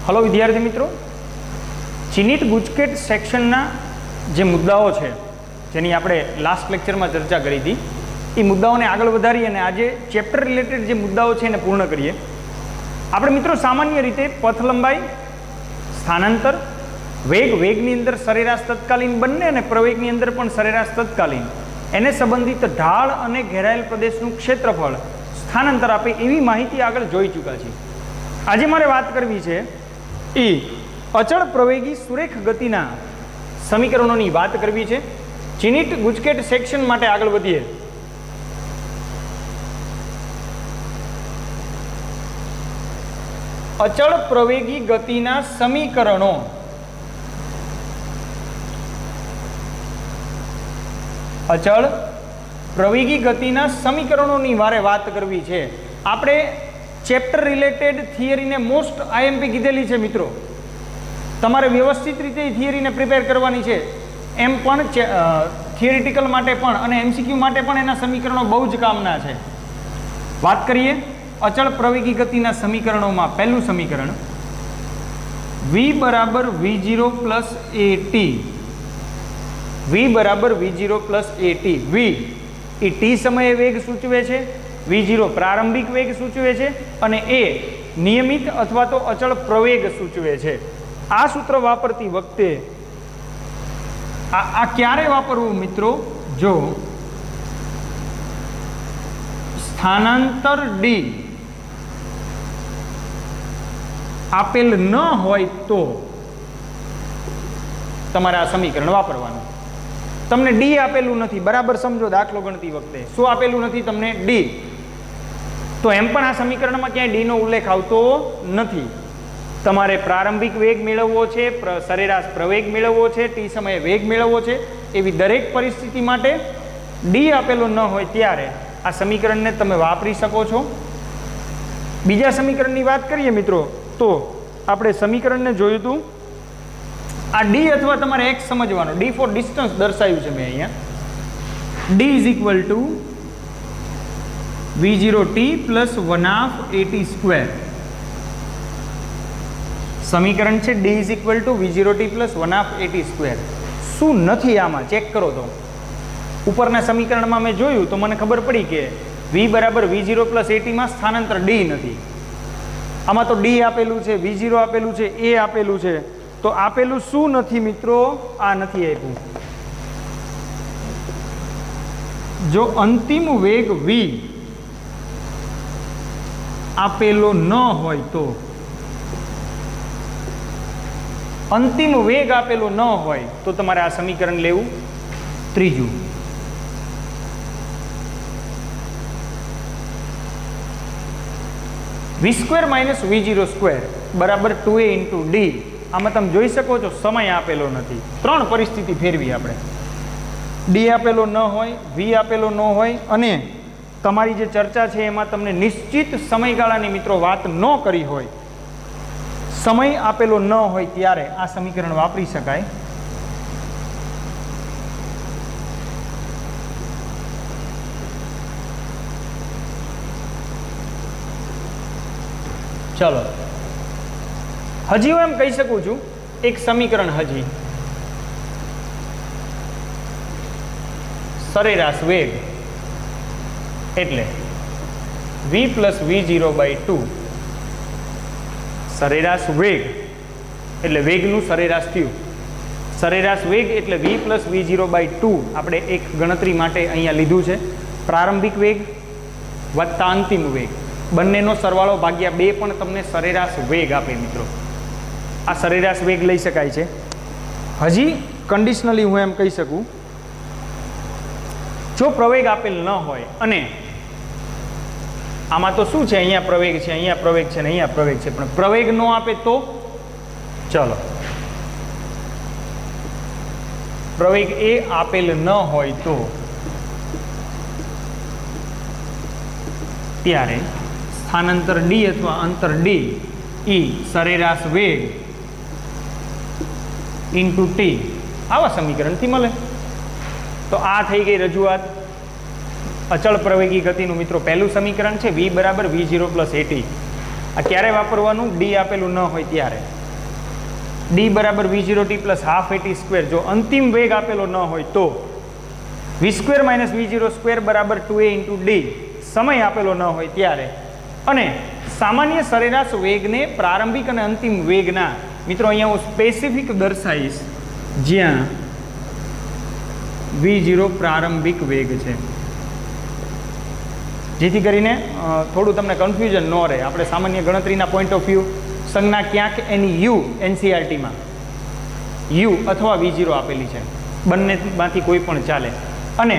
Hello વિદ્યાર્થી મિત્રો, ચિહ્નિત ગુજકેટ સેક્શનના જે મુદ્દાઓ છે જેની આપણે લાસ્ટ લેક્ચરમાં ચર્ચા કરી હતી એ મુદ્દાઓને આગળ વધારી અને આજે ચેપ્ટર રિલેટેડ જે મુદ્દાઓ છે એને પૂર્ણ કરીએ. આપણે મિત્રો સામાન્ય રીતે પથ લંબાઈ, સ્થાનાંતર, વેગ, વેગની અંદર સરેરાશ તત્કાલીન બંને અને પ્રવેગની અંદર પણ સરેરાશ તત્કાલીન, એને સંબંધિત ઢાળ અને ઘેરાયેલ પ્રદેશનું ક્ષેત્રફળ સ્થાનાંતર આપે એવી માહિતી આગળ જોઈ ચૂક્યા છીએ. આજે મારે વાત કરવી છે એ અચળ પ્રવેગી સુરેખ ગતિના સમીકરણોની વાત કરવી છે. ચિહ્નિત ગુજકેટ સેક્શન માટે આગળ વધીએ. અચળ પ્રવેગી ગતિના સમીકરણો. અચળ પ્રવેગી ગતિના સમીકરણોની મારે વાત કરવી છે. આપણે ચેપ્ટર રિલેટેડ થિયરીને મોસ્ટ આઈએમપી કીધેલી છે મિત્રો. તમારે વ્યવસ્થિત રીતે થિયરીને પ્રિપેર કરવાની છે. એમ પણ થિયરિટિકલ માટે પણ અને એમસીક્યુ માટે પણ એના સમીકરણો બહુ જ કામના છે. વાત કરીએ અચળ પ્રવેગી ગતિના સમીકરણોમાં. પહેલું સમીકરણ v બરાબર v0 પ્લસ at. v બરાબર v0 plus at. v A t સમયે વેગ સૂચવે છે, v0 પ્રારંભિક વેગ સૂચવે છે અને a નિયમિત અથવા તો અચળ પ્રવેગ સૂચવે છે. આ સૂત્ર વાપરતી વખતે આ ક્યારે વાપરવું મિત્રો? જો સ્થાનાંતર d આપેલ ન હોય તો તમારે આ સમીકરણ વાપરવાનું. તમને d આપેલું નથી, બરાબર સમજો. દાખલો ગણતી વખતે શું આપેલું નથી તમને? d. તો એમ પણ આ સમીકરણમાં ક્યાંય d નો ઉલ્લેખ આવતો નથી. તમારે પ્રારંભિક વેગ મેળવવો છે, સરેરાશ પ્રવેગ મેળવવો છે, t સમયે વેગ મેળવવો છે. એવી દરેક પરિસ્થિતિ માટે d આપેલો ન હોય ત્યારે આ સમીકરણને તમે વાપરી શકો છો. બીજા સમીકરણની વાત કરીએ મિત્રો, તો આપણે સમીકરણને જોયું હતું. આ d અથવા તમારે x સમજવાનો. d ફોર ડિસ્ટન્સ દર્શાવ્યું છે મેં અહીંયા. d is equal two v0t plus 1/at square. સમીકરણ છે d is equal two v0t plus 1/at square. શું નથી આમાં? ચેક કરો તો. ઉપરના સમીકરણમાં મેં જોયું તો મને ખબર પડી કે v બરાબર v0 પ્લસ at માં સ્થાનાંતર d નથી. આમાં તો d આપેલું છે, v0 આપેલું છે, a આપેલું છે. તો આપેલું શું નથી મિત્રો? આ નથી આપ્યું. જો અંતિમ વેગ v આપેલો ન હોય તો, અંતિમ વેગ આપેલો ન હોય તો તમારે આ સમીકરણ લેવું. ત્રીજું, v square minus v0 square બરાબર 2a ઇન્ટુ d. આમાં તમે જોઈ શકો છો સમય આપેલો નથી. ત્રણ પરિસ્થિતિ ફેરવી આપણે. d આપેલો ન હોય, v આપેલો ન હોય અને તમારી જે ચર્ચા છે એમાં તમને નિશ્ચિત સમયગાળાની મિત્રો વાત ન કરી હોય, સમય આપેલો ન હોય ત્યારે આ સમીકરણ વાપરી શકાય. ચલો, હજી હું એમ કહી શકું છું એક સમીકરણ હજી. સરેરાશ વેગ એટલે v પ્લસ v0/2. સરેરાશ વેગ એટલે વેગનું સરેરાશ થયું. સરેરાશ વેગ એટલે v પ્લસ v0/2 આપણે એક ગણતરી માટે અહીંયા લીધું છે. પ્રારંભિક વેગ વત્તા અંતિમ વેગ બંનેનો સરવાળો ભાગ્યા 2 પણ તમને સરેરાશ વેગ આપે મિત્રો. આ સરેરાશ વેગ લઈ શકાય છે. હજી કન્ડિશનલી હું એમ કહી શકું, જો પ્રવેગ આપેલ ન હોય અને આમાં તો શું છે, અહીંયા પ્રવેગ છે, અહીંયા પ્રવેગ છે ને અહીંયા પ્રવેગ છે, પણ પ્રવેગ ન આપે તો ચલો પ્રવેગ એ આપેલ ન હોય તો ત્યારે સ્થાનાંતર d અથવા અંતર d ઈ સરેરાશ વેગ ઇન્ટુ t આવા સમીકરણથી મળે. તો આ થઈ ગઈ રજૂઆત. અચળ પ્રવેગી ગતિનું મિત્રો પહેલું સમીકરણ છે v બરાબર v0 પ્લસ at. આ ક્યારે વાપરવાનું? ડી આપેલું ન હોય ત્યારે. ડી બરાબર v0t plus half at square જો અંતિમ વેગ આપેલો ન હોય તો v square minus v0 square બરાબર 2a ઇન્ટુ ડી સમય આપેલો ન હોય ત્યારે અને સામાન્ય સરેરાશ વેગને પ્રારંભિક અને અંતિમ વેગના મિત્રો અહીંયા હું સ્પેસિફિક દર્શાવીશ જ્યાં v0 પ્રારંભિક વેગ છે જેથી કરીને થોડું તમને કન્ફ્યુઝન ન રહે. આપણે સામાન્ય ગણતરીના પોઈન્ટ ઓફ વ્યૂ સંજ્ઞા ક્યાંક એની યુ એનસીઆરટીમાં યુ અથવા v0 આપેલી છે, બંનેમાંથી કોઈ પણ ચાલે અને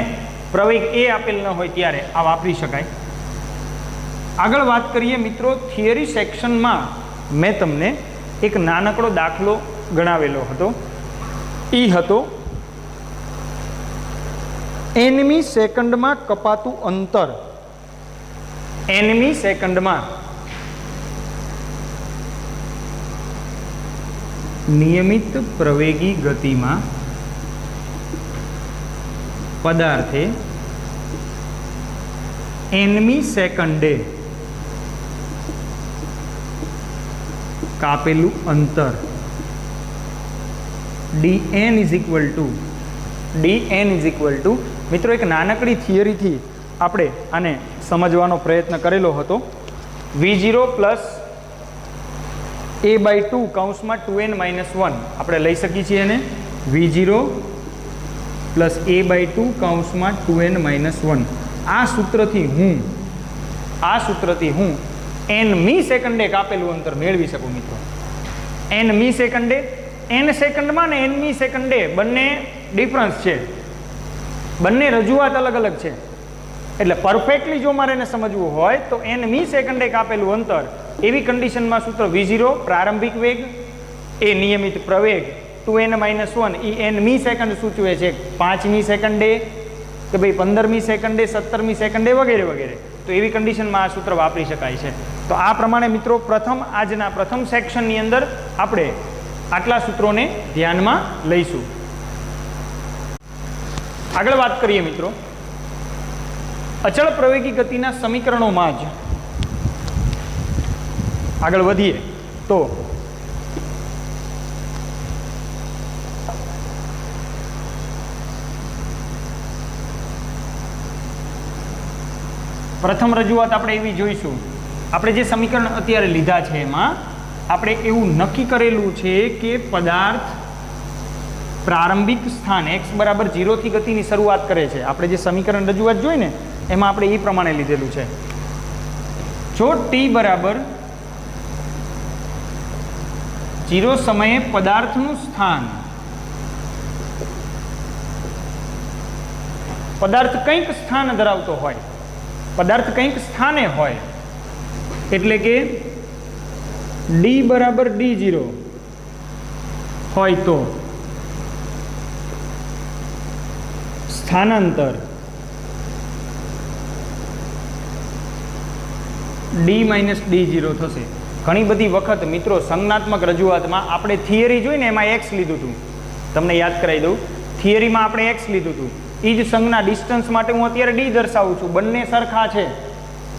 પ્રવેગ એ આપેલ ન હોય ત્યારે આ વાપરી શકાય. આગળ વાત કરીએ મિત્રો, થિયરી સેક્શનમાં મેં તમને એક નાનકડો દાખલો ગણાવેલો હતો. એ હતો nમી સેકન્ડમાં કપાતું અંતર, nમી સેકન્ડમાં નિયમિત પ્રવેગી ગતિમાં પદાર્થે nમી સેકન્ડે કાપેલું અંતર dn ઇઝ ઇક્વલ ટુ મિત્રો એક નાનકડી થિયરીથી આપણે આને સમજવાનો પ્રયત્ન કરેલો હતો. v0 પ્લસ a બાય 2 કૌંસમાં 2n માઇનસ 1 આપણે લઈ શકીએ છીએ એને v0 પ્લસ a બાય 2 કૌંસમાં 2n માઇનસ 1. આ સૂત્રથી હું n મી સેકન્ડે કાપેલું અંતર મેળવી શકું મિત્રો. n મી સેકન્ડે, n સેકન્ડમાં ને n મી સેકન્ડે બંને ડિફરન્સ છે, બંને રજૂઆત અલગ અલગ છે. એટલે પરફેક્ટલી જો મારે એને સમજવું હોય તો n મી સેકન્ડે કાપેલું અંતર એવી કન્ડિશનમાં સૂત્ર v0 પ્રારંભિક વેગ એ નિયમિત પ્રવેગ 2n માઇનસ 1 એ n મી સેકન્ડ સૂચવે છે 5મી સેકન્ડે કે ભાઈ 15મી સેકન્ડે 17મી સેકન્ડે વગેરે વગેરે. તો એવી કન્ડિશનમાં આ સૂત્ર વાપરી શકાય છે. તો આ પ્રમાણે મિત્રો આજના પ્રથમ સેક્શનની અંદર આપણે આટલા સૂત્રોને ધ્યાનમાં લઈશું. આગળ વાત કરીએ મિત્રો, અચળ પ્રવેગી ગતિના સમીકરણોમાં જ આગળ વધીએ તો પ્રથમ રજૂઆત આપણે એવી જોઈશું, આપણે જે સમીકરણ અત્યારે લીધા છે એમાં આપણે એવું નક્કી કરેલું છે કે પદાર્થ પ્રારંભિક સ્થાન x બરાબર 0 થી ગતિની શરૂઆત કરે છે. આપણે જે સમીકરણ રજૂઆત જોઈ ને એમાં આપણે એ પ્રમાણે લીધેલું છે. જો t બરાબર 0 સમયે પદાર્થનું સ્થાન, પદાર્થ કંઈક સ્થાન ધરાવતો હોય, પદાર્થ કંઈક સ્થાને હોય એટલે કે d બરાબર d0 હોય તો સ્થાનાંતર d માઇનસ d0 થશે. ઘણી બધી વખત મિત્રો સંજ્ઞાત્મક રજૂઆતમાં આપણે થિયરી જોઈને એમાં x લીધું હતું, તમને યાદ કરાવી દઉં, થિયરીમાં આપણે x લીધું હતું. એ જ સંજ્ઞા ડિસ્ટન્સ માટે હું અત્યારે d દર્શાવું છું, બંને સરખા છે.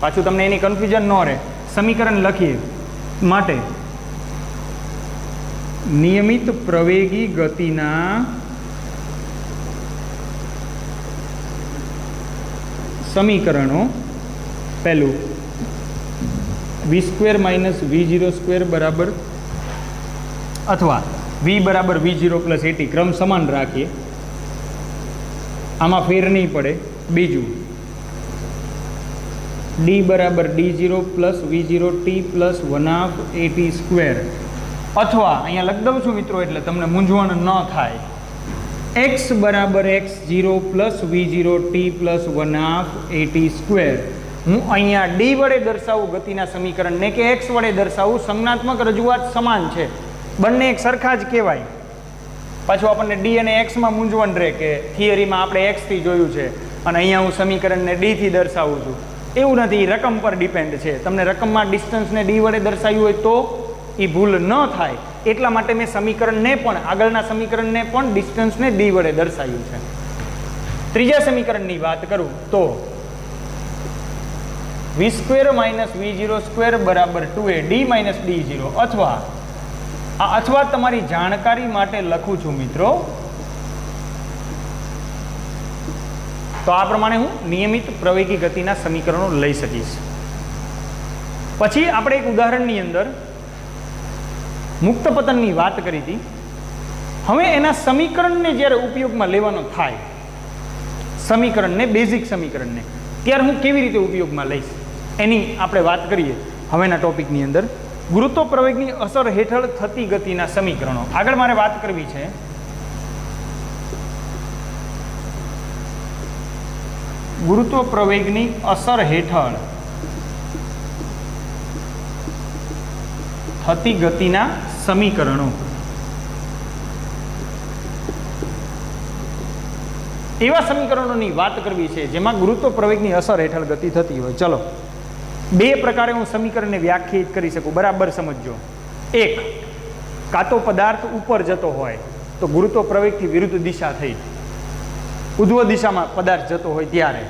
પાછું તમને એની કન્ફ્યુઝન ન રહે, સમીકરણ લખીએ માટે નિયમિત પ્રવેગી ગતિના સમીકરણો, પહેલું v square minus v0 square બરાબર અથવા v બરાબર v0 પ્લસ at ક્રમ સમાન રાખીએ, આમાં ફેર નહીં પડે. બીજું d બરાબર d0 plus v0t plus 1/2 at square અથવા અહીંયા લખ દઉં છું મિત્રો એટલે તમને મૂંઝવણ ન થાય, x બરાબર x0 plus v0t plus 1/2 at square. હું અહીંયા d વડે દર્શાવું ગતિના સમીકરણને કે x વડે દર્શાવું, સંજ્ઞાત્મક રજૂઆત સમાન છે, બંને એક સરખા જ કહેવાય. પાછું આપણને d અને x માં મૂંઝવણ રહે કે થિયરીમાં આપણે x થી જોયું છે અને અહીંયા હું સમીકરણને d થી દર્શાવું છું. એવું નથી, રકમ પર ડિપેન્ડ છે. તમને રકમમાં ડિસ્ટન્સને d વડે દર્શાવ્યું હોય તો એ ભૂલ ન થાય એટલા માટે મેં સમીકરણને પણ, આગળના સમીકરણને પણ ડિસ્ટન્સને d વડે દર્શાવ્યું છે. ત્રીજા સમીકરણની વાત કરું તો v square minus v0 square બરાબર 2a d માઇનસ d0 અથવા આ અથવા તમારી જાણકારી માટે લખું છું મિત્રો. તો આ પ્રમાણે હું નિયમિત પ્રવેગી ગતિના સમીકરણો લઈ શકીશ. પછી આપણે એક ઉદાહરણની અંદર મુક્ત પતનની વાત કરી હતી. હવે એના સમીકરણને જ્યારે ઉપયોગમાં લેવાનો થાય, સમીકરણને, બેઝિક સમીકરણને, ત્યારે હું કેવી રીતે ઉપયોગમાં લઈશ એની આપણે વાત કરીએ હવેના ટોપિકની અંદર. ગુરુત્વ પ્રવેગની અસર હેઠળ થતી ગતિના સમીકરણો. આગળ મારે વાત કરવી છે ગુરુત્વ પ્રવેગની અસર હેઠળ થતી ગતિના સમીકરણો. એવા સમીકરણોની વાત કરવી છે જેમાં ગુરુત્વ પ્રવેગની અસર હેઠળ ગતિ થતી હોય. ચલો, બે પ્રકારે હું સમીકરણને વ્યાખ્યાયિત કરી શકું. બરાબર સમજજો. એક, કાં તો પદાર્થ ઉપર જતો હોય તો ગુરુત્વ પ્રવેગથી વિરુદ્ધ દિશા થઈ ઉધ્વ દિશામાં પદાર્થ જતો હોય ત્યારે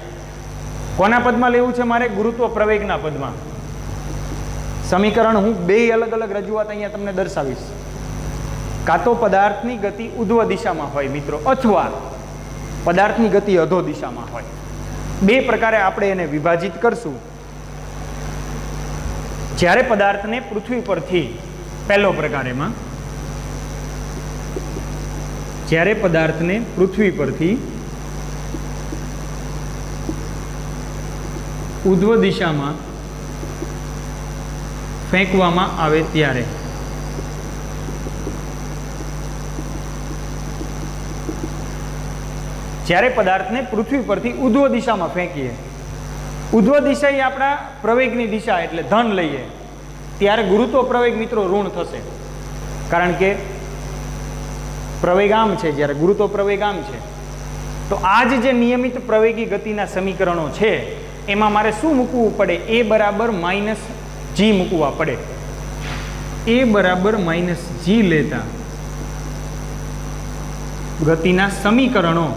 કોના પદમાં લેવું છે મારે? ગુરુત્વ પ્રવેગના પદમાં. સમીકરણ હું બે અલગ અલગ રજૂઆત અહીંયા તમને દર્શાવીશ. કાં તો પદાર્થની ગતિ ઉધ્વ દિશામાં હોય મિત્રો, અથવા પદાર્થની ગતિ અધો દિશામાં હોય. બે પ્રકારે આપણે એને વિભાજિત કરશું. જ્યારે પદાર્થને પૃથ્વી પરથી, પહેલો પ્રકાર એમાં, જ્યારે પદાર્થને પૃથ્વી પરથી ઉધ્વ દિશામાં ફેંકવામાં આવે ત્યારે પદાર્થને પૃથ્વી પરથી ઉધ્વ દિશામાં ફેંકીએ, ઉધ્વ દિશા એ આપણા પ્રવેગની દિશા એટલે ધન લઈએ, ત્યારે ગુરુત્વ પ્રવેગ મિત્રો ઋણ થશે. કારણ કે પ્રવેગ આમ છે, જ્યારે ગુરુત્વ પ્રવેગ આમ છે. તો આ જે નિયમિત પ્રવેગી ગતિના સમીકરણો છે એમાં મારે શું મૂકવું પડે? એ બરાબર માઇનસ જી મૂકવા પડે. એ બરાબર માઇનસ જી લેતા ગતિના સમીકરણો,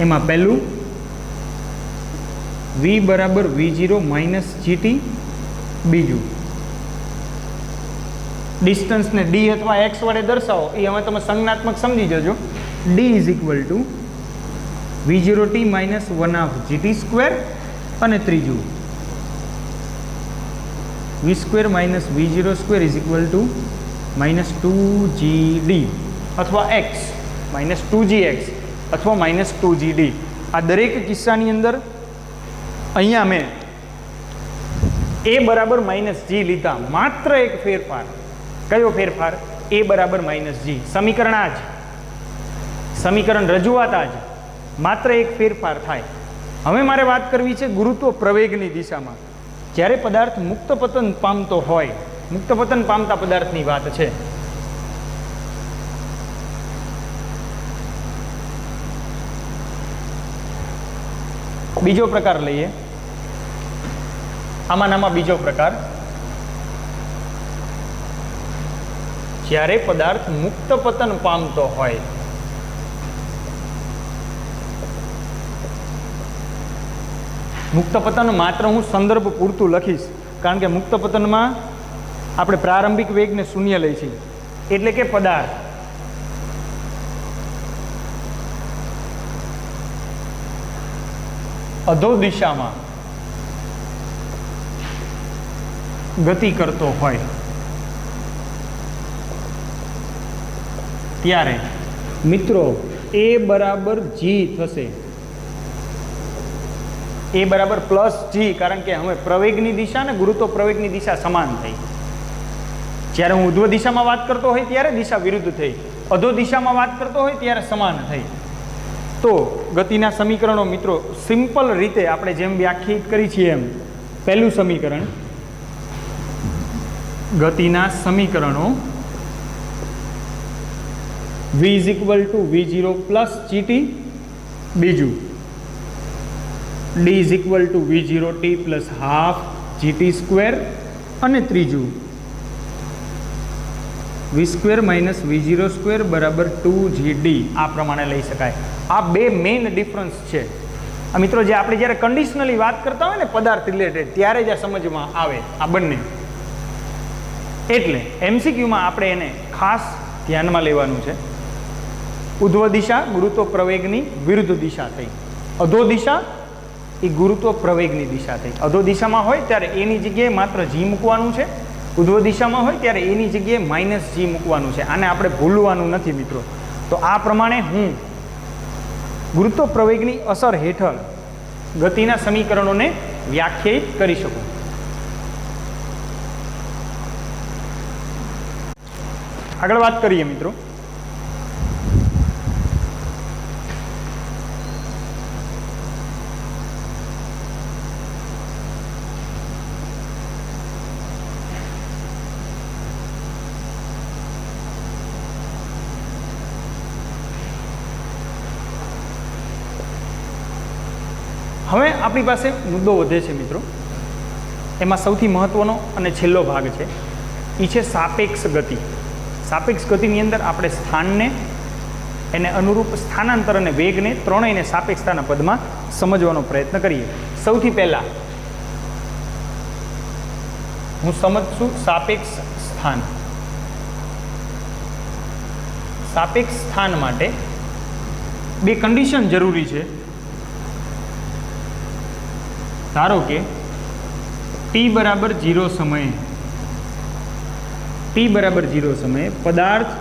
એમાં પહેલું v બરાબર v0 માઇનસ જીટી, બીજું ડિસ્ટન્સને d અથવા x વડે દર્શાવો, એ હવે તમે સંજ્ઞાત્મક સમજી જજો. d is equal two v0t minus 1/gt², અને ત્રીજું v² minus v0² is equal two minus 2gd અથવા x માઇનસ 2gx અથવા માઇનસ 2gd. આ દરેક કિસ્સાની અંદર અહીંયા મેં એ બરાબર માઇનસ જી લીધા. માત્ર એક ફેરફાર. કયો ફેરફાર? એ બરાબર માઇનસ જી. સમીકરણ આ જ, સમીકરણ રજૂઆત આ જ, માત્ર એક ફેરફાર થાય. હવે મારે વાત કરવી છે ગુરુત્વ પ્રવેગની દિશામાં. જ્યારે પદાર્થ મુક્ત પતન પામતો હોય, મુક્ત પતન પામતા પદાર્થની વાત છે. બીજો પ્રકાર લઈએ. આમાં બીજો પ્રકાર, જ્યારે પદાર્થ મુક્ત પતન પામતો હોય, મુક્ત પતન માત્ર હું સંદર્ભ પૂરતું લખીશ, કારણ કે મુક્ત પતનમાં આપણે પ્રારંભિક વેગને શૂન્ય લઈએ છીએ. એટલે કે પદાર્થ અધો દિશામાં ગતિ કરતો હોય ત્યારે મિત્રો એ બરાબર જી થશે. એ બરાબર પ્લસ જી, કારણ કે હવે પ્રવેગની દિશા ને ગુરુત્વ પ્રવેગની દિશા સમાન થઈ. જ્યારે હું ઉધ્વ દિશામાં વાત કરતો હોય ત્યારે દિશા વિરુદ્ધ થઈ, અધો દિશામાં વાત કરતો હોય ત્યારે સમાન થઈ. તો ગતિના સમીકરણો મિત્રો સિમ્પલ રીતે આપણે જેમ વ્યાખ્યાયિત કરી છીએ એમ, પહેલું સમીકરણ ગતિના સમીકરણો v is equal to v0 plus GT, બીજું d is equal two v0t plus half gt², અને ત્રીજું v² માઇનસ v0² બરાબર 2gd. આ પ્રમાણે લઈ શકાય. આ બે મેઇન ડિફરન્સ છે આ મિત્રો. જે આપણે જ્યારે કન્ડિશનલી વાત કરતા હોય ને પદાર્થ રિલેટેડ, ત્યારે જ આ સમજમાં આવે આ બંને. એટલે એમસીક્યુમાં આપણે એને ખાસ ધ્યાનમાં લેવાનું છે. ઉધ્વ દિશા ગુરુત્વ પ્રવેગની વિરુદ્ધ દિશા થઈ. અધો દિશા એ ગુરુત્વ પ્રવેગની દિશા થઈ. અધો દિશામાં હોય ત્યારે એની જગ્યાએ માત્ર જી મૂકવાનું છે. ઉધ્વ દિશામાં હોય ત્યારે એની જગ્યાએ માઇનસ જી મૂકવાનું છે. આને આપણે ભૂલવાનું નથી મિત્રો. તો આ પ્રમાણે હું ગુરુત્વ પ્રવેગની અસર હેઠળ ગતિના સમીકરણોને વ્યાખ્યાયિત કરી શકું. આગળ વાત કરીએ મિત્રો. હવે આપણી પાસે મુદ્દો વધે છે મિત્રો. એમાં સૌથી મહત્વનો અને છેલ્લો ભાગ છે એ છે સાપેક્ષ ગતિ. સાપેક્ષ ગતિની અંદર આપણે સ્થાનને, એને અનુરૂપ સ્થાનાંતર અને વેગને ત્રણેયને સાપેક્ષતાના પદમાં સમજવાનો પ્રયત્ન કરીએ. સૌથી પહેલાં હું સમજશું સાપેક્ષ સ્થાન. સાપેક્ષ સ્થાન માટે બે કન્ડિશન જરૂરી છે. ધારો કે t બરાબર 0 સમયે, t બરાબર 0 સમયે પદાર્થ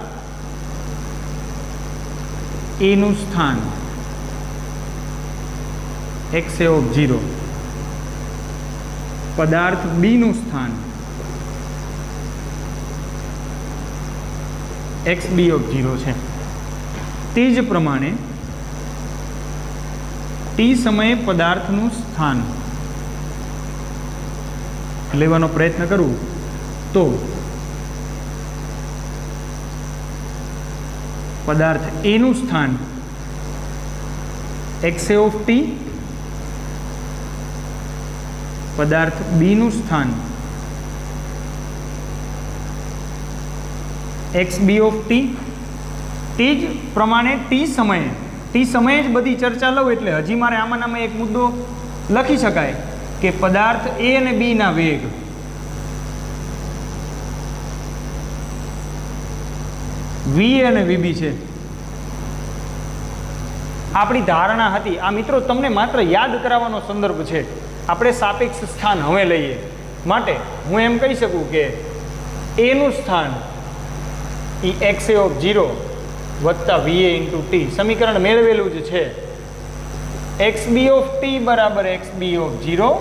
A નું સ્થાન x ઓફ 0, પદાર્થ B નું સ્થાન xb ઓફ 0 છે. તે જ પ્રમાણે t સમયે પદાર્થનું સ્થાન લેવાનો પ્રયત્ન કરું તો પદાર્થ A નું સ્થાન xa ઓફ t, પદાર્થ B નું સ્થાન xb ઓફ t. તે જ પ્રમાણે t સમયે જ બધી ચર્ચા લઉં એટલે હજી મારે આમાં એક મુદ્દો લખી શકાય કે પદાર્થ A અને B ના વેગ VA અને VB છે. આપણી ધારણા હતી, આ મિત્રો તમને માત્ર યાદ કરાવવાનો સંદર્ભ છે. આપણે સાપેક્ષ સ્થાન હવે લઈએ માટે હું એમ કહી શકું કે A નું સ્થાન એ xa ઓફ 0 વત્તા VA ઇન્ટુ t. સમીકરણ મેળવેલું જ છે. xb ઓફ t બરાબર xb of 0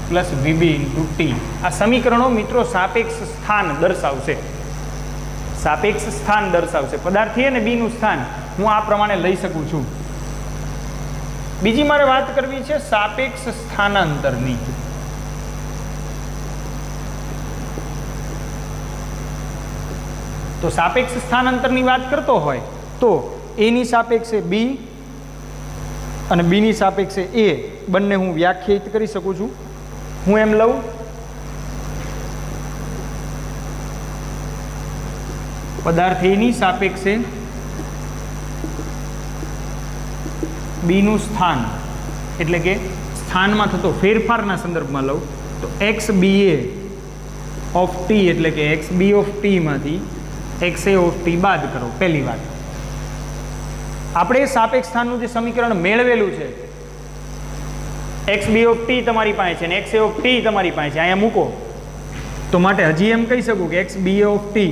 plus VB into t. આ સમીકરણો મિત્રો સાપેક્ષ સ્થાન દર્શાવશે. સાપેક્ષ સ્થાન દર્શાવશે. પદાર્થ A અને B નું સ્થાન હું આ પ્રમાણે લઈ શકું છું. બીજી મારે વાત કરવી છે સાપેક્ષ સ્થાનાંતરની. તો સાપેક્ષ સ્થાનાંતરની વાત કરતો હોય તો A ની સાપેક્ષે B અને B ની સાપેક્ષે A બંને હું વ્યાખ્યાયિત કરી શકું છું. હું એમ લઉં પદાર્થ A ની સાપેક્ષે B નું સ્થાન એટલે કે સ્થાનમાં થતો ફેરફારના સંદર્ભમાં લઉં તો xba ઓફ t એટલે કે xb ઓફ t માંથી xa ઓફ t બાદ કરો. પહેલી વાત, આપણે સાપેક્ષ સ્થાનનું જે સમીકરણ મેળવેલું છે xb ઓફ t તમારી પાસે છે અને xa ઓફ t તમારી પાસે છે, અહીંયા મૂકો તો માટે હજી એમ કહી શકું કે xba of t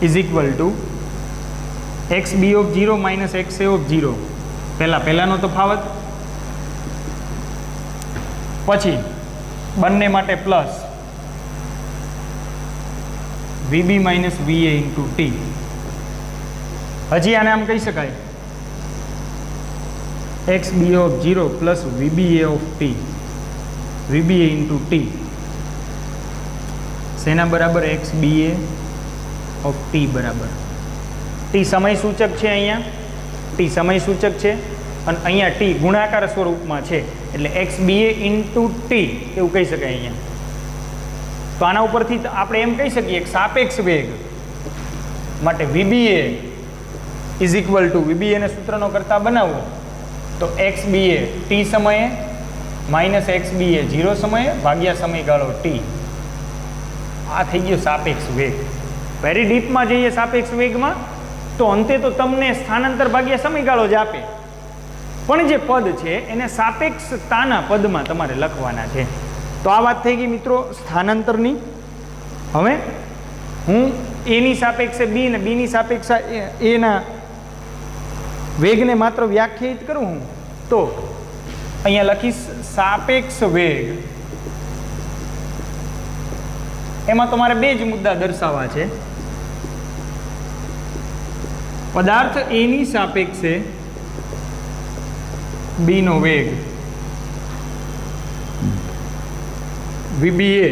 is equal two xb of 0 minus xa of 0. પહેલાનો તફાવત, પછી બંને માટે plus VB minus VA into t. હજી આને આમ કહી શકાય xba of 0 plus VBA of t, VBA into t. શેના બરાબર? xba ઓફ t બરાબર. t સમય સૂચક છે, અહીંયા t સમય સૂચક છે અને અહીંયા t ગુણાકાર સ્વરૂપમાં છે એટલે xba ઇન્ટુ t એવું કહી શકાય અહીંયા. તો આના ઉપરથી આપણે એમ કહી શકીએ કે સાપેક્ષ વેગ માટે VBA is equal two, VBA ને સૂત્રનો કરતા બનાવવો તો xba t સમયે માઇનસ xba 0 સમયે ભાગ્યા સમયગાળો t. આ થઈ ગયો સાપેક્ષ વેગ. વેરી ડીપમાં જઈએ સાપેક્ષ વેગમાં તો અંતે તો તમને સ્થાનાંતર ભાગ્યા સમયગાળો જ આપે, પણ જે પદ છે એને સાપેક્ષતાના પદમાં તમારે લખવાના છે. તો આ વાત થઈ ગઈ મિત્રો સ્થાનાંતરની. હવે હું એની સાપેક્ષે બી ને બીની સાપેક્ષે એના વેગને માત્ર વ્યાખ્યાયિત કરું હું તો અહીંયા લખીશ સાપેક્ષ વેગ. એમાં તમારે બે જ મુદ્દા દર્શાવવા છે. પદાર્થ એની સાપેક્ષે બી નો વેગ VBA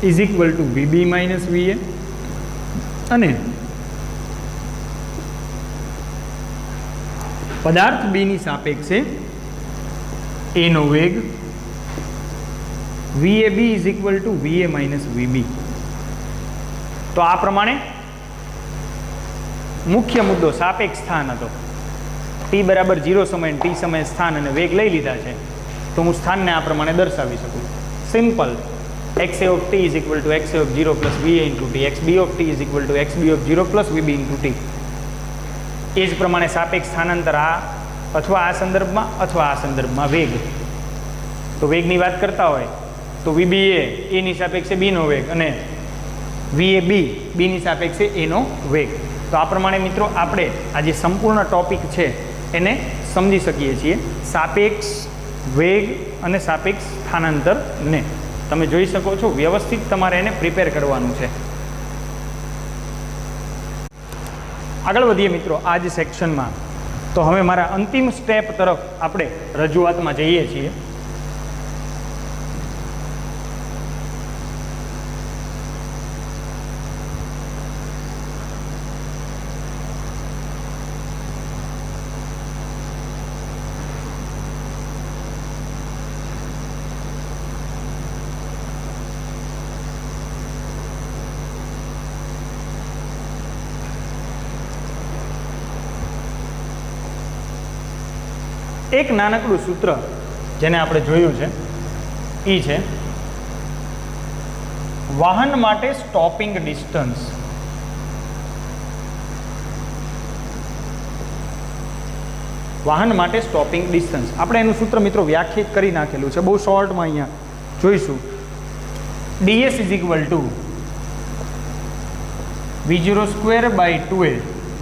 is equal two VB minus VA, અને પદાર્થ બી ની સાપેક્ષે એ નો વેગ VAB is equal two VA minus VB. તો આ પ્રમાણે મુખ્ય મુદ્દો સાપેક્ષ સ્થાન હતો. t બરાબર 0 સમય t સમય સ્થાન અને વેગ લઈ લીધા છે તો હું સ્થાનને આ પ્રમાણે દર્શાવી શકું. Simple. XA of t is equal to XA of 0 plus VA into t. XB of t is equal to XB of 0 plus VB into t. એ જ પ્રમાણે સાપેક્ષ સ્થાનાંતર આ અથવા આ સંદર્ભમાં અથવા આ સંદર્ભમાં વેગ. તો વેગની વાત કરતા હોય તો VBA એની સાપેક્ષે બીનો વેગ અને VAB બીની સાપેક્ષે એનો વેગ. તો આ પ્રમાણે મિત્રો આપણે આ જે સંપૂર્ણ ટોપિક છે એને સમજી શકીએ છીએ. સાપેક્ષ વેગ અને સાપેક્ષ સ્થાનાંતરને તમે જોઈ શકો છો વ્યવસ્થિત તમારે એને પ્રિપેર કરવાનું છે. આગળ વધીએ મિત્રો આ જ સેક્શનમાં. તો હવે મારા અંતિમ સ્ટેપ તરફ આપણે રજૂઆતમાં જઈએ છીએ. એક નાનકડું સૂત્ર જેને આપણે જોયું છે એ છે વાહન માટે સ્ટોપિંગ ડિસ્ટન્સ. વાહન માટે સ્ટોપિંગ ડિસ્ટન્સ આપણે એનું સૂત્ર મિત્રો વ્યાખ્યાયિત કરી નાખેલું છે બહુ શોર્ટમાં અહીંયા જોઈશું. ds is equal to v0 square by 2a,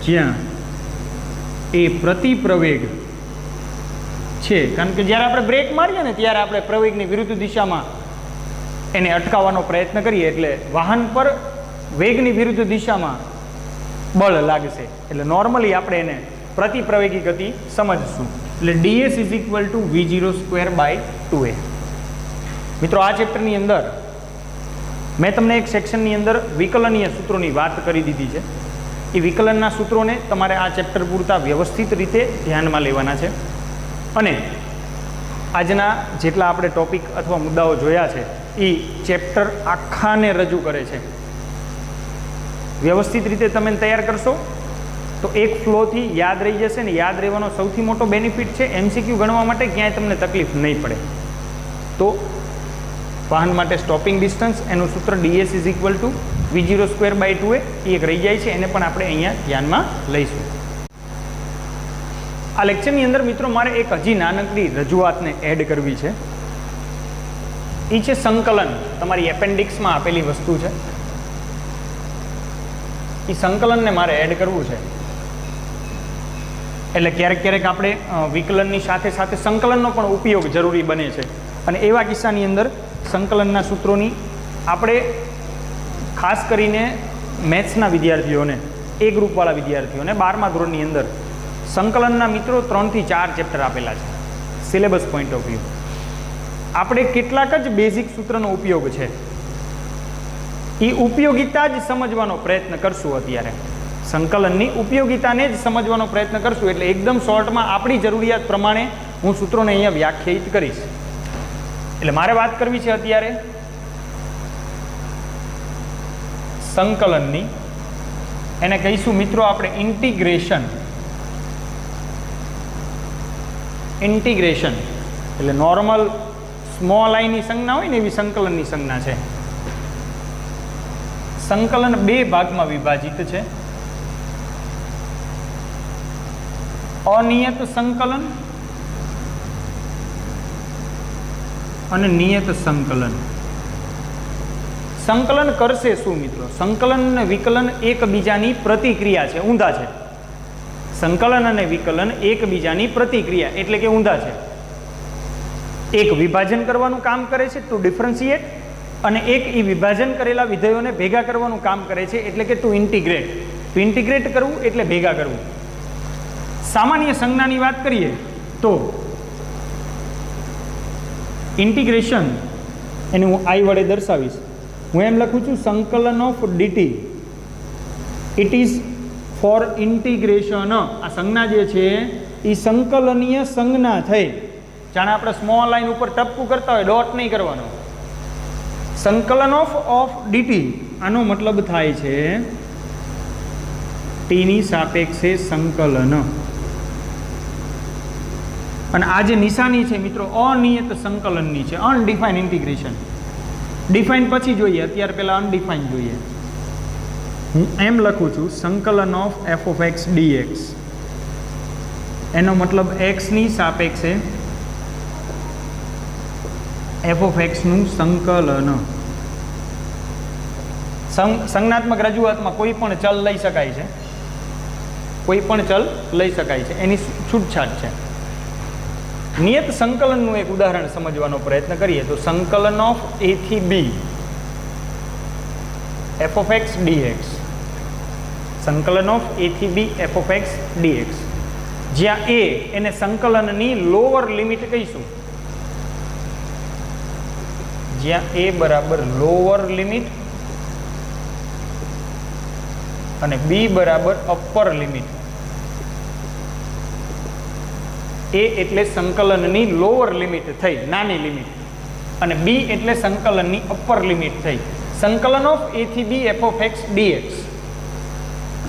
જ્યાં એ પ્રતિ પ્રવેગ છે. કારણ કે જ્યારે આપણે બ્રેક મારીએ ને ત્યારે આપણે પ્રવેગની વિરુદ્ધ દિશામાં એને અટકાવવાનો પ્રયત્ન કરીએ એટલે વાહન પર વેગની વિરુદ્ધ દિશામાં બળ લાગશે. એટલે નોર્મલી આપણે એને પ્રતિ પ્રવેગી ગતિ સમજશું. એટલે ds is equal to v0 square by 2a. મિત્રો આ ચેપ્ટરની અંદર મેં તમને એક સેક્શનની અંદર વિકલનીય સૂત્રોની વાત કરી દીધી છે. એ વિકલનના સૂત્રોને તમારે આ ચેપ્ટર પૂરતા વ્યવસ્થિત રીતે ધ્યાનમાં લેવાના છે. અને આજના જેટલા આપણે ટોપિક અથવા મુદ્દાઓ જોયા છે એ ચેપ્ટર આખાને રજૂ કરે છે. વ્યવસ્થિત રીતે તમે તૈયાર કરશો તો એક ફ્લોથી યાદ રહી જશે ને. યાદ રહેવાનો સૌથી મોટો બેનિફિટ છે MCQ ગણવા માટે ક્યાંય તમને તકલીફ નહીં પડે. તો વાહન માટે સ્ટોપિંગ ડિસ્ટન્સ એનું સૂત્ર ds is equal to v0 square by 2a એ એક રહી જાય છે, એને પણ આપણે અહીંયા ધ્યાનમાં લઈશું. આ લેક્ચરની અંદર મિત્રો મારે એક હજી નાનકડી રજૂઆતને એડ કરવી છે. એ છે સંકલન. તમારી એપેન્ડિક્સમાં આપેલી વસ્તુ છે. એ સંકલનને મારે એડ કરવું છે. એટલે ક્યારેક ક્યારેક આપણે વિકલનની સાથે સાથે સંકલનનો પણ ઉપયોગ જરૂરી બને છે. અને એવા કિસ્સાની અંદર સંકલનના સૂત્રોની આપણે ખાસ કરીને મેથ્સના વિદ્યાર્થીઓને એ ગ્રુપવાળા વિદ્યાર્થીઓને 12મા ધોરણની અંદર સંકલનના મિત્રો 3 થી 4 ચેપ્ટર આપેલા છે સિલેબસ પોઈન્ટ ઓફ વ્યૂ. આપણે કેટલાક જ બેઝિક સૂત્રનો ઉપયોગ છે એ ઉપયોગિતા જ સમજવાનો પ્રયત્ન કરશું. અત્યારે સંકલનની ઉપયોગિતાને જ સમજવાનો પ્રયત્ન કરશું. એટલે એકદમ શોર્ટમાં આપણી જરૂરિયાત પ્રમાણે હું સૂત્રોને અહીંયા વ્યાખ્યાયિત કરીશ. એટલે મારે વાત કરવી છે અત્યારે સંકલનની. એને કહીશું મિત્રો આપણે ઇન્ટિગ્રેશન. ઇન્ટિગ્રેશન એટલે નોર્મલ સ્મોલ આઈની સંજ્ઞા હોય ને એવી સંકલનની સંજ્ઞા છે. સંકલન બે ભાગમાં વિભાજિત છે. અનિયત સંકલન અને નિયત સંકલન. સંકલન કરશે શું મિત્રો? સંકલન અને વિકલન એકબીજાની પ્રતિક્રિયા છે, ઊંધા છે. સંકલન અને વિકલન એકબીજાની પ્રતિક્રિયા એટલે કે ઊંધા છે. એક વિભાજન કરવાનું કામ કરે છે ટુ ડિફરન્શિએટ, અને એક એ વિભાજન કરેલા વિધેયોને ભેગા કરવાનું કામ કરે છે એટલે કે ટુ ઇન્ટિગ્રેટ. ટુ ઇન્ટિગ્રેટ કરવું એટલે ભેગા કરવું. સામાન્ય સંજ્ઞાની વાત કરીએ તો ઇન્ટિગ્રેશન એને હું આઈ વડે દર્શાવીશ. હું એમ લખું છું સંકલન of DT it is four integration. આ સંજ્ઞા જે છે એ સંકલનીય સંજ્ઞા થઈ. જાણે આપણે સ્મોલ લાઈન ઉપર ટપકું કરતા હોય, ડોટ નહીં કરવાનો. સંકલન ઓફ ડીટી આનો મતલબ થાય છે ટીની સાપેક્ષે સંકલન. અને આ જે નિશાની છે મિત્રો અનિયત સંકલનની છે, અનડિફાઇન ઇન્ટિગ્રેશન. ડિફાઇન પછી જોઈએ, અત્યારે પહેલા અનડિફાઇન જોઈએ. હું એમ લખું છું સંકલન of f of x dx, એનો મતલબ એક્સની સાપેક્ષે એફ ઓફ એક્સનું સંકલન. સંજ્ઞાત્મક રજૂઆતમાં કોઈ પણ ચલ લઈ શકાય છે, કોઈ પણ ચલ લઈ શકાય છે, એની છૂટછાટ છે. નિયત સંકલનનું એક ઉદાહરણ સમજવાનો પ્રયત્ન કરીએ તો સંકલન ઓફ એ થી b f of x dx. સંકલન ઓફ એ થી b f of x dx, જ્યાં એ એને સંકલનની લોઅર લિમિટ કહીશું. જ્યાં એ બરાબર લોઅર લિમિટ અને બી બરાબર અપર લિમિટ. એ એટલે સંકલનની લોઅર લિમિટ થઈ, નાની લિમિટ, અને બી એટલે સંકલનની અપર લિમિટ થઈ. સંકલન ઓફ એ થી b f of x dx,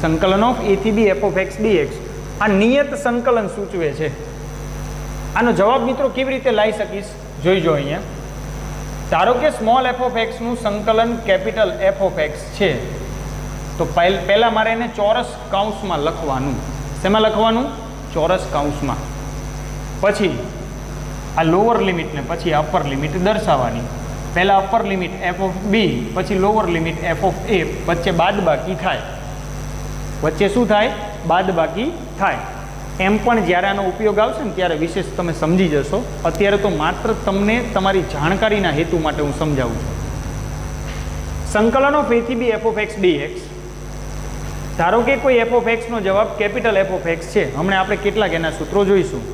સંકલન ઓફ એ થી b f of x dx આ નિયત સંકલન સૂચવે છે. આનો જવાબ મિત્રો કેવી રીતે લાવી શકીશ જોઈજો અહીંયા. ધારો કે સ્મોલ એફ ઓફ એક્સનું સંકલન કેપિટલ એફ ઓફ એક્સ છે, તો પહેલાં મારે એને ચોરસ કૌંસમાં લખવાનું. શેમાં લખવાનું? ચોરસ કૌંસમાં. પછી આ લોઅર લિમિટને પછી અપર લિમિટ દર્શાવવાની. પહેલાં upper limit f of b, પછી lower limit f of a, વચ્ચે બાદબાકી થાય. વચ્ચે શું થાય? બાદબાકી થાય. એમ પણ જ્યારે આનો ઉપયોગ આવશે ને ત્યારે વિશેષ તમે સમજી જશો. અત્યારે તો માત્ર તમને તમારી જાણકારીના હેતુ માટે હું સમજાવું છું. સંકલન ઓફ એ થી b f of x dx. ધારો કે કોઈ એફ ઓફ એક્સનો જવાબ કેપિટલ એફ ઓફ એક્સ છે. હમણાં આપણે કેટલાક એના સૂત્રો જોઈશું.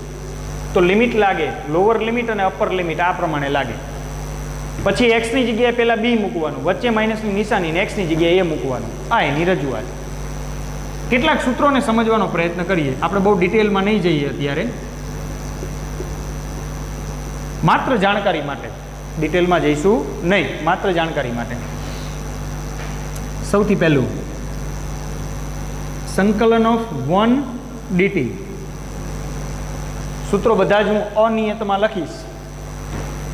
તો લિમિટ લાગે, લોઅર લિમિટ અને અપર લિમિટ આ પ્રમાણે લાગે. પછી એક્સની જગ્યાએ પહેલાં બી મૂકવાનું, વચ્ચે માઇનસની નિશાની, એક્સની જગ્યાએ એ મૂકવાનું. આ એની રજૂઆત. કેટલાક સૂત્રોને સમજવાનો પ્રયત્ન કરીએ. આપણે બહુ ડિટેલમાં નહીં જઈએ અત્યારે, માત્ર જાણકારી માટે. ડિટેલમાં જઈશું નહીં, માત્ર જાણકારી માટે. સૌથી પહેલું સંકલન ઓફ 1 dt. સૂત્રો બધા જ હું અનિયતમાં લખીશ.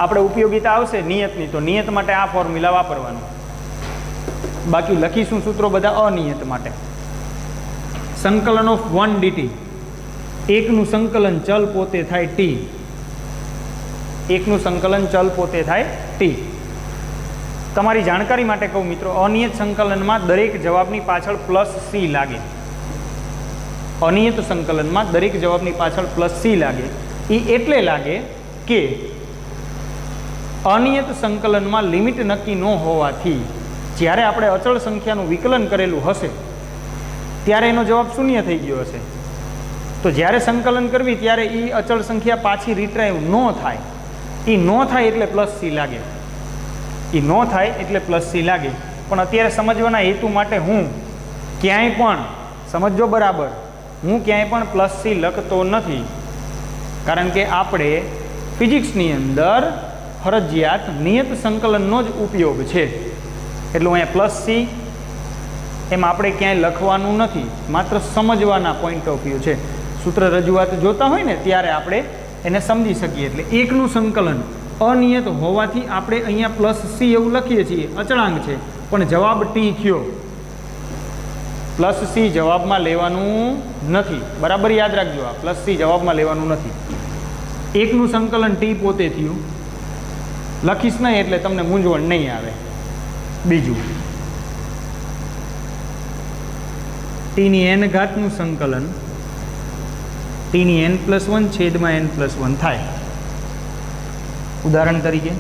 આપણે ઉપયોગિતા આવશે નિયતની, તો નિયત માટે આ ફોર્મ્યુલા વાપરવાનું. બાકી લખીશું સૂત્રો બધા અનિયત માટે. સંકલન ઓફ 1 dt, એકનું સંકલન ચલ પોતે થાય t. એકનું સંકલન ચલ પોતે થાય t. તમારી જાણકારી માટે કહું મિત્રો, અનિયત સંકલનમાં દરેક જવાબની પાછળ +c લાગે. અનિયત સંકલનમાં દરેક જવાબની પાછળ +c લાગે. એ એટલે લાગે કે અનિયત સંકલનમાં લિમિટ નક્કી ન હોવાથી જ્યારે આપણે અચળ સંખ્યાનું વિકલન કરેલું હશે ત્યારે એનો જવાબ શૂન્ય થઈ ગયો હશે. તો જ્યારે સંકલન કરવી ત્યારે એ અચળ સંખ્યા પાછી રિટ્રાઈવ ન થાય. એ ન થાય એટલે +c લાગે. એ ન થાય એટલે +c લાગે. પણ અત્યારે સમજવાના હેતુ માટે હું ક્યાંય પણ, સમજો બરાબર, હું ક્યાંય પણ +c લખતો નથી. કારણ કે આપણે ફિઝિક્સની અંદર ફરજિયાત નિયત સંકલનનો જ ઉપયોગ છે. એટલે અહીંયા +c એમ આપણે ક્યાંય લખવાનું નથી, માત્ર સમજવાના પોઈન્ટ ઓફ વ્યૂ છે. સૂત્ર રજૂઆત જોતા હોય ને ત્યારે આપણે એને સમજી શકીએ. એટલે એકનું સંકલન અનિયત હોવાથી આપણે અહીંયા પ્લસ સી એવું લખીએ છીએ, અચળાંક છે, પણ જવાબ ટી થયો. પ્લસ સી જવાબમાં લેવાનું નથી. બરાબર યાદ રાખજો, આ પ્લસ સી જવાબમાં લેવાનું નથી. એકનું સંકલન ટી પોતે થયું, લખીશ નહીં એટલે તમને મૂંઝવણ નહીં આવે. બીજું, ટીની એન ઘાતનું સંકલન ટીની n+1 છેદમાં n+1 થાય. ઉદાહરણ તરીકે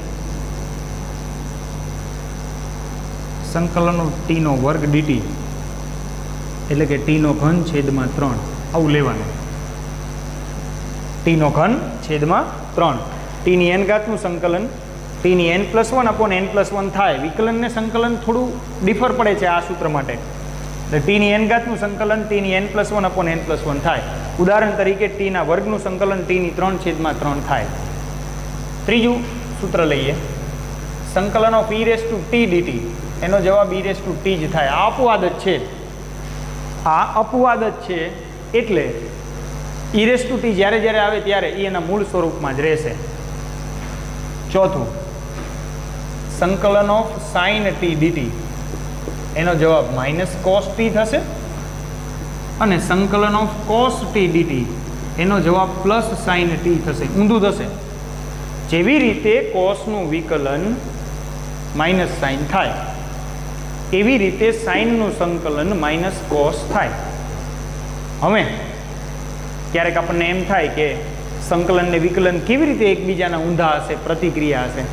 સંકલનો ટીનો વર્ગ ડીટી એટલે કે ટીનો ઘન છેદમાં 3 આવું લેવાનું. ટીનો ઘન છેદમાં 3. ટીની એન ઘાતનું સંકલન ટીની n+1/n+1 થાય. વિકલનને સંકલન થોડું ડિફર પડે છે આ સૂત્ર માટે. એટલે ટીની એન ઘાતનું સંકલન ટીની n+1/n+1 થાય. ઉદાહરણ તરીકે ટીના વર્ગનું સંકલન ટીની 3/3 થાય. ત્રીજું સૂત્ર લઈએ, સંકલન ઓફ e⁻t dt, એનો જવાબ e⁻t જ થાય. આ અપવાદ જ છે, આ અપવાદ જ છે, એટલે e⁻t જ્યારે જ્યારે આવે ત્યારે એ એના મૂળ સ્વરૂપમાં જ રહેશે. ચોથું, સંકલન ઓફ sin t dt, એનો જવાબ -cos t થશે. અને સંકલન ઓફ cos t dt, એનો જવાબ +sin t થશે. ઊંધું થશે. જેવી રીતે કોસનું વિકલન -sin થાય, એવી રીતે સાઇનનું સંકલન -cos થાય. હવે ક્યારેક આપણને એમ થાય કે સંકલન ને વિકલન કેવી રીતે એકબીજાના ઊંધા હશે, પ્રતિક્રિયા હશે.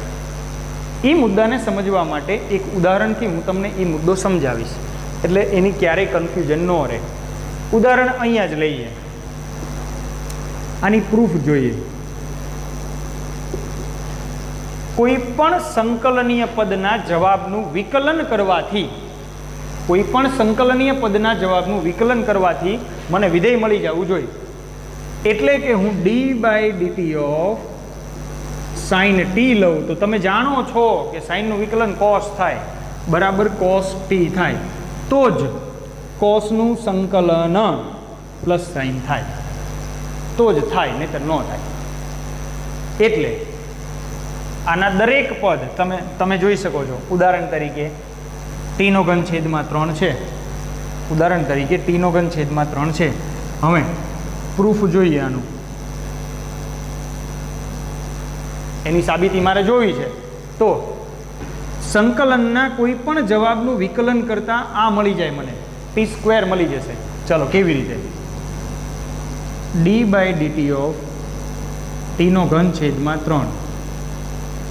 એ મુદ્દાને સમજવા માટે એક ઉદાહરણથી હું તમને એ મુદ્દો સમજાવીશ, એટલે એની ક્યારેય કન્ફ્યુઝન ન રહે. ઉદાહરણ અહીંયા જ લઈએ, આની પ્રૂફ જોઈએ. કોઈ પણ સંકલનીય પદના જવાબનું વિકલન કરવાથી, કોઈ પણ સંકલનીય પદના જવાબનું વિકલન કરવાથી મને વિધેય મળી જવું જોઈએ. એટલે કે હું d/dt ઓફ sin t લઉં તો તમે જાણો છો કે સાઇનનું વિકલન cos થાય બરાબર cos t થાય, તો જ કોસનું સંકલન પ્લસ સાઇન થાય, તો જ થાય, નહીંતર ન થાય. એટલે આના દરેક પદ તમે જોઈ શકો છો. ઉદાહરણ તરીકે ટીનો ઘન છેદમાં 3 છે. ઉદાહરણ તરીકે ટીનો ઘન છેદમાં 3 છે. હવે પ્રૂફ જોઈએ આનું, એની સાબિતી મારે જોવી છે. તો સંકલનના કોઈ પણ જવાબનું વિકલન કરતા આ મળી જાય, મને t² મળી જશે. ચાલો કેવી રીતે? d/dt ઓફ ટીનો ઘન છેદમાં 3.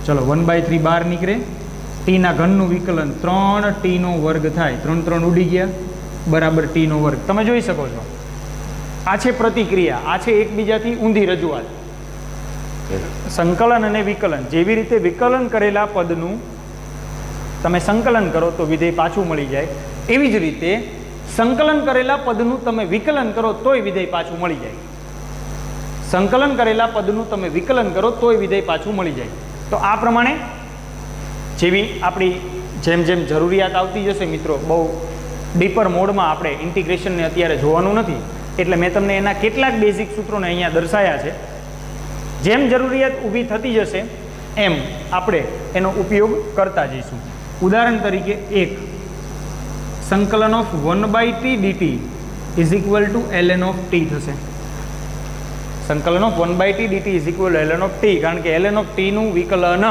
ચલો 1/3 બહાર નીકળે. ટીના ઘનનું વિકલન 3t નો વર્ગ થાય. 3 3 ઉડી ગયા, બરાબર t નો વર્ગ. તમે જોઈ શકો છો, આ છે પ્રતિક્રિયા, આ છે એકબીજાથી ઊંધી રજૂઆત. સંકલન અને વિકલન, જેવી રીતે વિકલન કરેલા પદનું તમે સંકલન કરો તો વિધેય પાછું મળી જાય, એવી જ રીતે સંકલન કરેલા પદનું તમે વિકલન કરો તોય વિધેય પાછું મળી જાય. સંકલન કરેલા પદનું તમે વિકલન કરો તોય વિધેય પાછું મળી જાય. તો આ પ્રમાણે જેવી આપણી જેમ જેમ જરૂરિયાત આવતી જશે મિત્રો, બહુ ડીપર મોડમાં આપણે ઇન્ટિગ્રેશનને અત્યારે જોવાનું નથી, એટલે મેં તમને એના કેટલાક બેઝિક સૂત્રોને અહીંયા દર્શાવ્યા છે. જેમ જરૂરિયાત ઊભી થતી જશે એમ આપણે એનો ઉપયોગ કરતા જઈશું. ઉદાહરણ તરીકે એક, સંકલન of 1/t dt is equal two ln of t થશે. સંકલન of 1/t dt is equal ln of t, કારણ કે ln ઓફ t નું વિકલન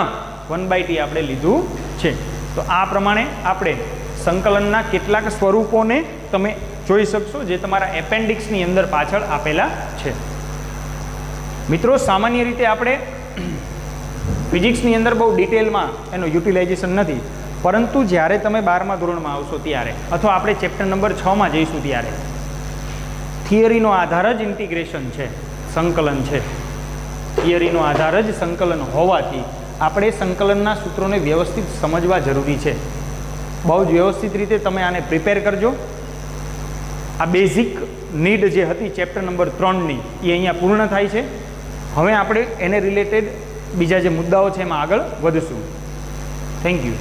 1/t આપણે લીધું છે. તો આ પ્રમાણે આપણે સંકલનના કેટલાક સ્વરૂપોને તમે જોઈ શકશો, જે તમારા એપેન્ડિક્સની અંદર પાછળ આપેલા છે. મિત્રો સામાન્ય રીતે આપણે ફિઝિક્સની અંદર બહુ ડિટેલમાં એનો યુટિલાઇઝેશન નથી, પરંતુ જ્યારે તમે 12મા ધોરણમાં આવશો ત્યારે, અથવા આપણે ચેપ્ટર નંબર 6માં જઈશું ત્યારે, થિયરીનો આધાર જ ઇન્ટિગ્રેશન છે, સંકલન છે. થિયરીનો આધાર જ સંકલન હોવાથી આપણે સંકલનના સૂત્રોને વ્યવસ્થિત સમજવા જરૂરી છે. બહુ જ વ્યવસ્થિત રીતે તમે આને પ્રિપેર કરજો. આ બેઝિક નીડ જે હતી ચેપ્ટર નંબર 3ની એ અહીંયા પૂર્ણ થાય છે. હવે આપણે એને રિલેટેડ બીજા જે મુદ્દાઓ છે એમાં આગળ વધશું. Thank you.